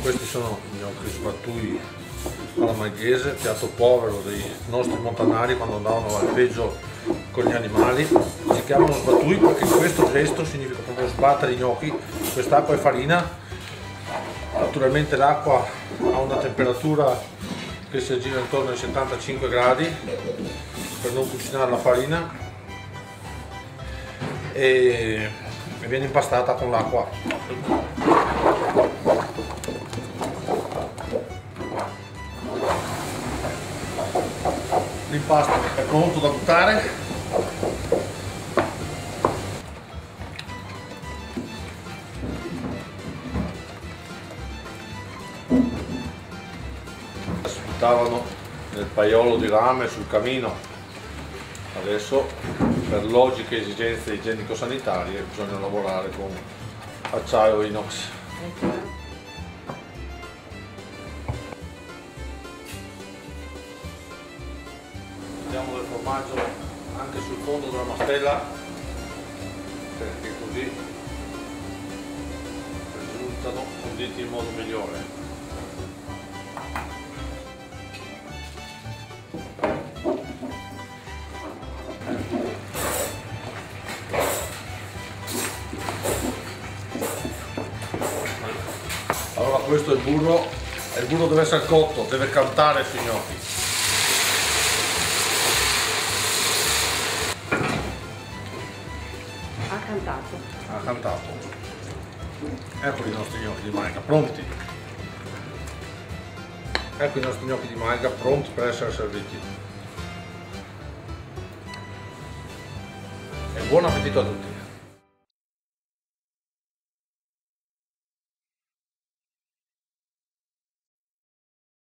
Questi sono i gnocchi sbattui alla malghese, piatto povero dei nostri montanari quando andavano al alpeggio con gli animali. Si chiamano sbattui perché questo gesto significa proprio sbattere i gnocchi, quest'acqua e farina. Naturalmente l'acqua ha una temperatura che si aggira intorno ai 75 gradi per non cucinare la farina e viene impastata con l'acqua. L'impasto è pronto da buttare. Si buttavano nel paiolo di rame sul camino, adesso per logiche esigenze igienico-sanitarie bisogna lavorare con acciaio inox. Mettiamo del formaggio anche sul fondo della mastella perché così risultano conditi in modo migliore. Allora questo è il burro e il burro deve essere cotto, deve cantare sui gnocchi. Ha cantato. Ecco i nostri gnocchi di maiga pronti. Ecco i nostri gnocchi di maiga pronti per essere serviti. E buon appetito a tutti.